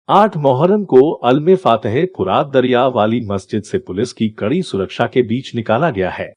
8 मुहर्रम को अलम फातह फुरात दरिया वाली मस्जिद से पुलिस की कड़ी सुरक्षा के बीच निकाला गया है।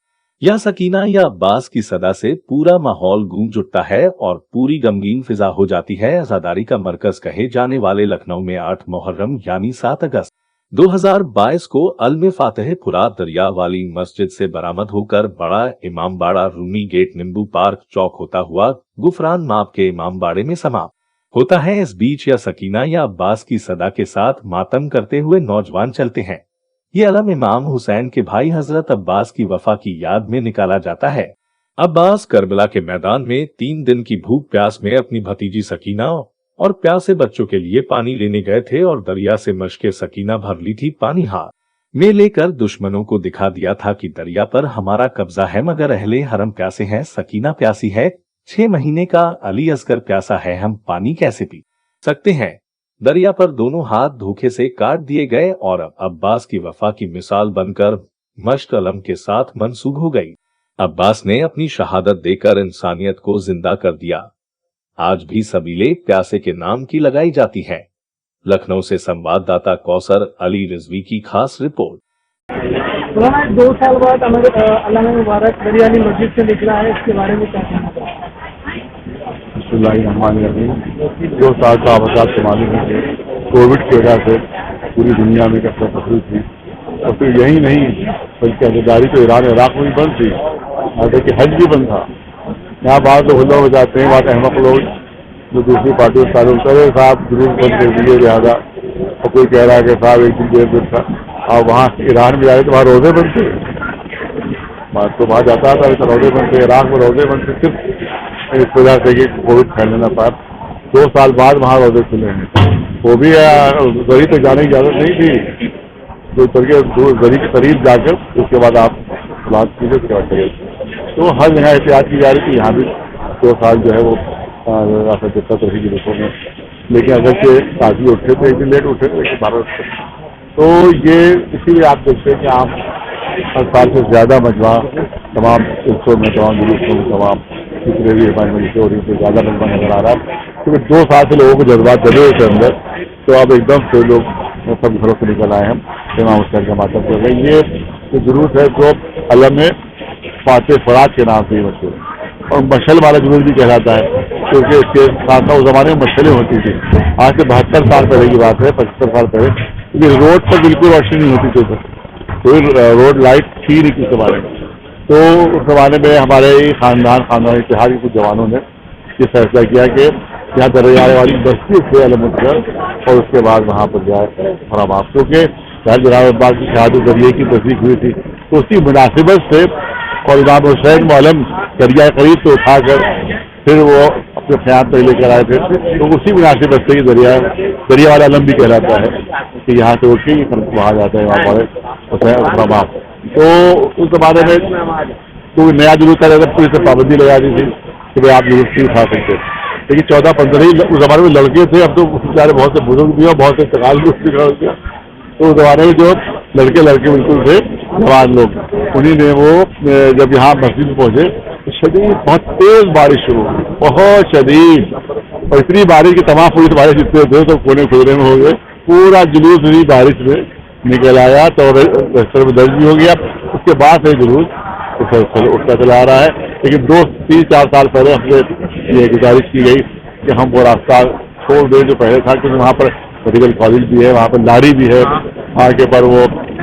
या सकीना या अब्बास की सदा से पूरा माहौल गूंज उठता है और पूरी गमगीन फिजा हो जाती है। आजादारी का मरकज कहे जाने वाले लखनऊ में 8 मुहर्रम यानी 7 अगस्त 2022 को अलम फातह फुरात दरिया वाली मस्जिद से बरामद होकर बड़ा इमामबाड़ा, रूमी गेट, नींबू पार्क चौक होता हुआ गुफरान माप के इमामबाड़े में समाप्त होता है। इस बीच या सकीना या अब्बास की सदा के साथ मातम करते हुए नौजवान चलते हैं। ये अलम इमाम हुसैन के भाई हजरत अब्बास की वफा की याद में निकाला जाता है। अब्बास करबला के मैदान में 3 दिन की भूख प्यास में अपनी भतीजी सकीना और प्यासे बच्चों के लिए पानी लेने गए थे और दरिया से मशके सकीना भर ली थी। पानी हाथ में लेकर दुश्मनों को दिखा दिया था कि दरिया पर हमारा कब्जा है, मगर अहले हरम प्यासे हैं। सकीना प्यासी है, 6 महीने का अली असगर प्यासा है, हम पानी कैसे पी सकते हैं। दरिया पर दोनों हाथ धोखे से काट दिए गए और अब्बास की वफा की मिसाल बनकर मश्क अलम के साथ मंसूब हो गई। अब्बास ने अपनी शहादत देकर इंसानियत को जिंदा कर दिया। आज भी सबीले प्यासे के नाम की लगाई जाती है। लखनऊ से संवाददाता कौसर अली रिजवी की खास रिपोर्ट। 2 साल बाद अल्लामा मुबारक दरियानी मस्जिद से निकला है, इसके बारे में क्या कहना चाहिए? 2 साल का आवाज़ से मालूम है कोविड की वजह से पूरी दुनिया में कसरत तफरीह थी, और फिर यही नहीं बल्कि आज़ादारी तो ईरान इराक में भी बंद थी, देखिए हज भी बंद था। यहाँ बाहर लोग हुल्ला हो जाते हैं, बात अहमक लोग जो दूसरी पार्टी से ताल्लुक करे साहब जरूर बंद कर दिए लिहाजा, और कोई कह रहा है कि साहब एक दिन 1.5 दिन था। और वहाँ ईरान में जाए तो वहाँ रोजे बंद थे, बात तो वहाँ जाता था तो रोजे बंद थे, इराक में रोजे बंद थे, सिर्फ इस वजह से कि कोविड फैलने न पाए। 2 साल बाद वहाँ रोजे खुले हैं, वो भी गरी तक जाने की इजाज़त नहीं थी, तो करके गरी के करीब जाकर उसके बाद आप बात कीजिए उसके बाद करिए। तो हर जगह एहतियात की जा रही थी, यहाँ भी 2 साल जो है वो रास्ता रही की लोगों में, लेकिन अगर से काफी उठे थे, एक दिन लेट उठे थे, लेकिन 12 तो ये इसीलिए आप देखते हैं कि आप हर साल से ज़्यादा मजमा तमाम हिस्सों में, तमाम जुलूसों में, तमाम जितने भी हमारी मजलिसें हो रही हैं, ज़्यादा मजमा नजर आ रहा है, क्योंकि 2 साल से लोगों को जज्बात जले हुए थे अंदर, तो अब एकदम से लोग सब घरों से निकल आए हैं, इमाम हुसैन का मातम कर रहे हैं। ये जुलूस है जो अलम फातह फुरात के नाम से मशहूर है, और मशल वाला जुलूस भी कहलाता है, क्योंकि इसके साथ उस ज़माने में मशलें होती थी। आज से 72 साल पहले की बात है, 75 साल पहले, क्योंकि रोड पर बिल्कुल रोशनी नहीं होती थी, कोई रोड लाइट थी नहीं उस ज़माने में। तो उस ज़माने में हमारे खानदान इतिहाद के कुछ जवानों ने ये फैसला किया कि यहाँ दरिया वाली बस्ती से अलम उठकर और उसके बाद वहाँ पर जाए हरम आप, क्योंकि जनाब अब्बास की शहादत दरिया की तस्दीक हुई थी, तो उसी मुनासिबत से और इमाम हुसैन मौलम दरिया करीब से उठाकर फिर वो अपने ख्याल पर लेकर आए थे, तो उसी मुनासिबत से दरिया वाला अलम भी कहलाता है कि यहाँ से उठ के वहाँ जाता है इमाम हुसैन हरम आप। तो उस ज़माने में कोई नया जुलूस था, पुलिस से पाबंदी लगा दी थी कि भाई आप जुलूस नहीं उठा सकते, लेकिन 14-15 ही उस ज़माने में लड़के थे, अब तो बेचारे बहुत से बुजुर्ग भी हैं, बहुत से इंतकाल भी हो गया। तो उस ज़माने में जो लड़के बिल्कुल थे जवान लोग, उन्हीं ने वो जब यहाँ मस्जिद में पहुँचे तो शदीद बहुत तेज़ बारिश शुरू हुई, बहुत शदीद, और इतनी बारिश की तमाम पुलिस बारिश जितने थे तो कोने खुदरे में हो गए, पूरा जुलूस इतनी बारिश में निकल आया, तो रजिस्टर में दर्ज भी हो गया। उसके बाद से जुलूस उठता चला आ रहा है, लेकिन 2-3-4 साल पहले हमसे ये गुजारिश की गई कि हम वो रास्ता छोड़ दें जो पहले था, क्योंकि वहाँ पर मेडिकल कॉलेज भी है, वहाँ पर लाड़ी भी है, वहाँ के पर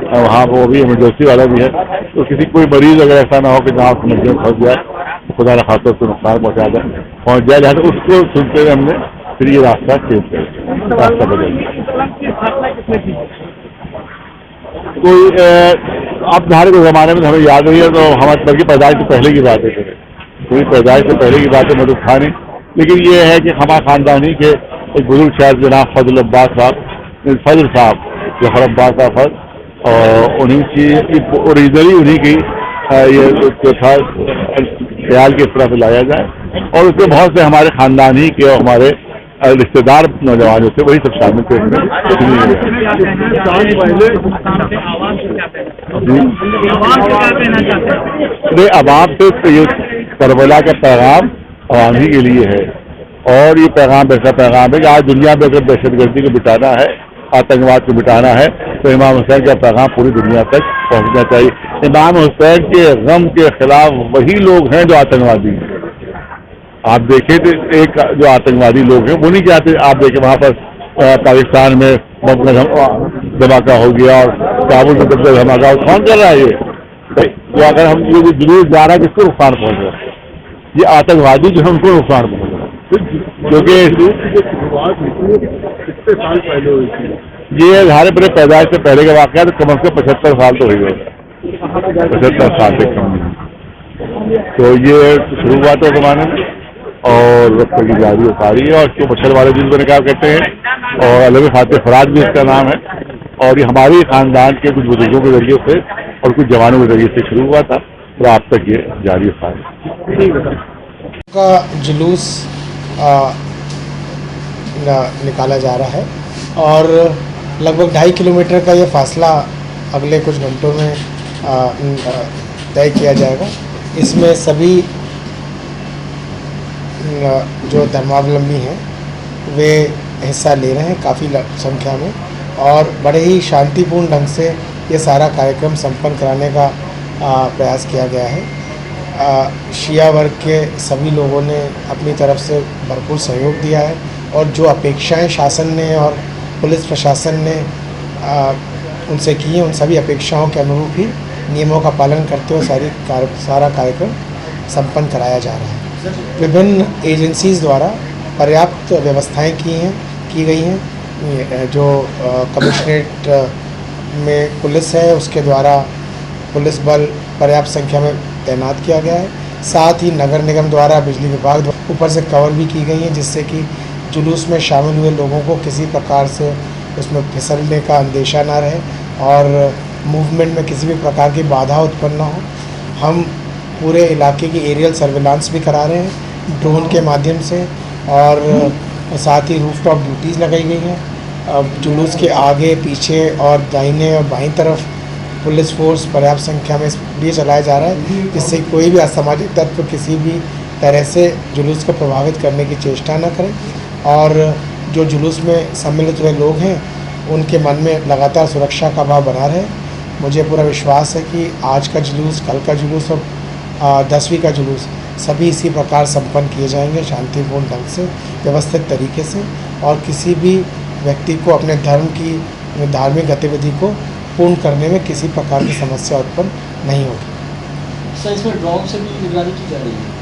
वहाँ वो भी इमरजेंसी वाला भी है, तो किसी कोई मरीज अगर ऐसा ना हो कि जहाँ मस्जिद में फंस जाए, खुदा न खासा उसको नुकसान पहुँच जाए, लिहाजा उसको सुनते हुए हमने फिर ये रास्ता चेंज कर रास्ता बदल दिया। कोई अब हमारे को ज़माने में हमें याद नहीं है, तो हमारे बल्कि पैदाइश से पहले की बात है, पूरी पैदाइश से पहले की बात है, मदद था नहीं, लेकिन ये है कि हमारे ख़ानदानी के एक बुजुर्ग शायर जनाब फजल अब्बास साहब जफर अब्बास साहब, और उन्हीं की ओरिजिनली उन्हीं की ये जो था ख्याल की तरफ लाया जाए, और उसमें बहुत से हमारे ख़ानदानी के और हमारे रिश्तेदार नौजवान जो थे वही सब शामिल थे। अवाम से ये करबला का पैगाम आवाम ही के लिए है, اور یہ پیغام ایسا پیغام ہے کہ آج دنیا میں اگر دہشت گردی کو مٹانا ہے، آتنکواد کو مٹانا ہے، تو امام حسین کا پیغام پوری دنیا تک پہنچنا چاہیے. امام حسین کے غم کے خلاف وہی لوگ ہیں جو آتنکوادی ہیں. آپ دیکھیں تو ایک جو آتنکوادی لوگ ہیں وہ نہیں چاہتے. آپ دیکھیں وہاں پر پاکستان میں دھماکہ ہو گیا اور کابل میں دھماکہ کون کر رہا ہے یہ اگر ہم یہ جو جلوس جا رہا ہے کس کو نقصان پہنچ رہا ہے؟ یہ آتنکوادی جو ہے ان کو نقصان پہنچ رہا ہے، کیونکہ سال پہلے ہوئی تھی. یہ ہمارے بڑے پیدائش سے پہلے کا واقعہ تو کم از کم 75 سال تو ہوئی ہوگا، 75 سال سے کم نہیں. تو یہ شروع ہوا تھا زمانے میں اور وقت کی جاری اتاری ہے، اور اس کو مچھر والے دن کو نکال کہتے ہیں، اور علوی فاتح فراد بھی اس کا نام ہے. اور یہ ہماری خاندان کے کچھ بزرگوں کے ذریعے سے اور کچھ جوانوں کے ذریعے سے شروع ہوا تھا اور آپ تک یہ جاری ہے. کا جلوس نکالا جا رہا ہے اور لگ بھگ 2.5 کلومیٹر کا یہ فاصلہ اگلے کچھ گھنٹوں میں طے کیا جائے گا. اس میں سبھی جو دھرماولمبی ہیں وہ حصہ لے رہے ہیں کافی سنکھیا میں، اور بڑے ہی شانتی پورن ڈھنگ سے یہ سارا کاریکرم سمپن کرانے کا پریاس کیا گیا ہے. شیعہ ورگ کے سبھی لوگوں نے اپنی طرف سے بھرپور سہیوگ دیا ہے، اور جو اپیکشائیں شاسن نے اور پولیس پرشاسن نے ان سے کی ہیں ان سبھی اپیکشاؤں کے انوروپ ہی نیموں کا پالن کرتے ہوئے سارا کاریکرم سمپن کرایا جا رہا ہے. وبھن ایجنسیز دوارا پریاپت ویوستھائیں کی گئی ہیں. جو کمشنریٹ میں پولیس ہے اس کے دوارا پولیس بل پریاپت سنکھیا میں تعینات کیا گیا ہے. ساتھ ہی نگر نگم دوارا بجلی وبھاگ دوارا اوپر سے کور بھی کی گئی ہیں، جس سے کہ جلوس میں شامل ہوئے لوگوں کو کسی پرکار سے اس میں پھسلنے کا اندیشہ نہ رہے اور موومنٹ میں کسی بھی پرکار کی بادھا اتپن نہ ہو. ہم پورے علاقے کی ایریل سرویلانس بھی کرا رہے ہیں ڈرون کے مادھیم سے، اور ساتھ ہی روف ٹاپ ڈیوٹیز لگائی گئی ہیں. جلوس کے آگے پیچھے اور دائیں اور بائیں طرف پولیس فورس پریاپت سنکھیا میں اس لیے چلایا جا رہا ہے جس سے کوئی بھی اساماجک تتو کسی بھی طرح سے جلوس کو پربھاوت کرنے کی چیشٹا نہ کریں. اور جو جلوس میں سملت ہوئے لوگ ہیں ان کے من میں لگاتار سرکشا کا بھاؤ بنا رہے. مجھے پورا وشواس ہے کہ آج کا جلوس، کل کا جلوس اور 10ویں کا جلوس سبھی اسی پرکار سمپن کیے جائیں گے شانتی پورن ڈھنگ سے، ویوستھت طریقے سے، اور کسی بھی ویکتی کو اپنے دھرم کی دھارمک گتیودھی کو پورن کرنے میں کسی پرکار کی سمسیا اتپن نہیں ہوگی. سر اس میں ڈرون سے بھی نگرانی کی جا رہی ہے؟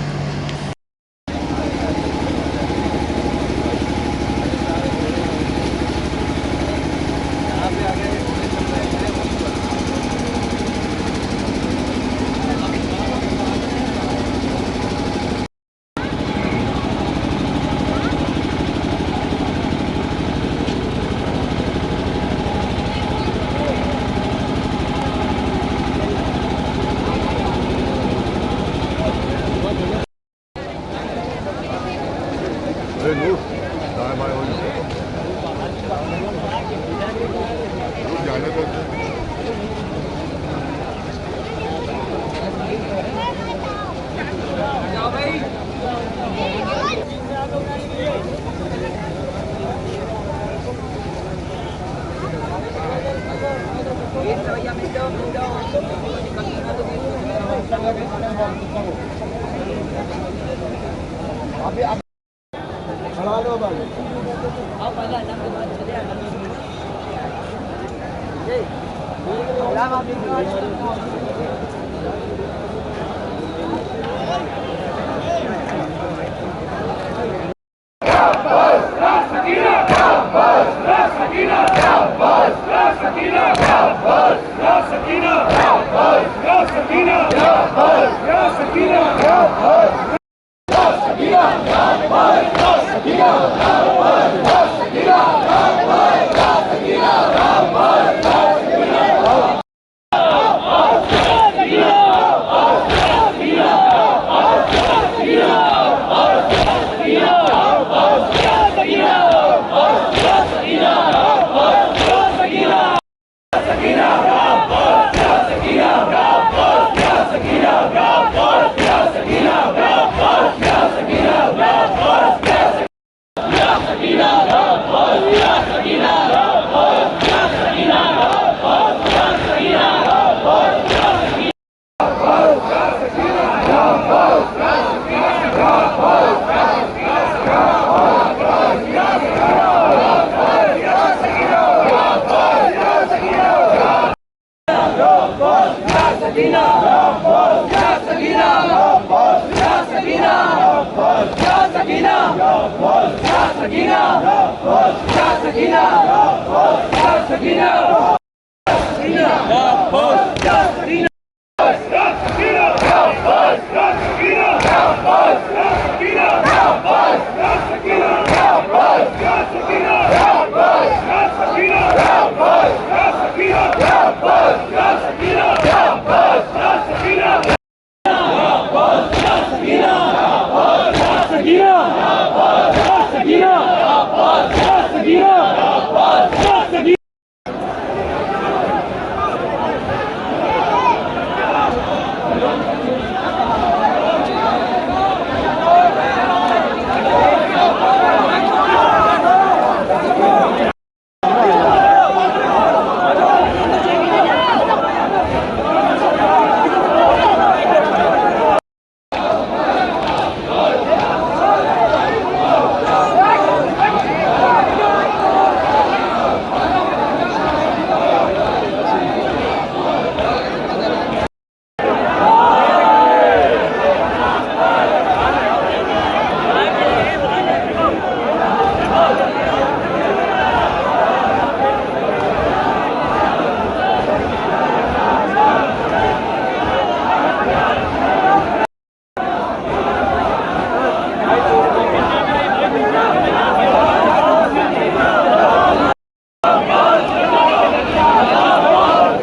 سکینہ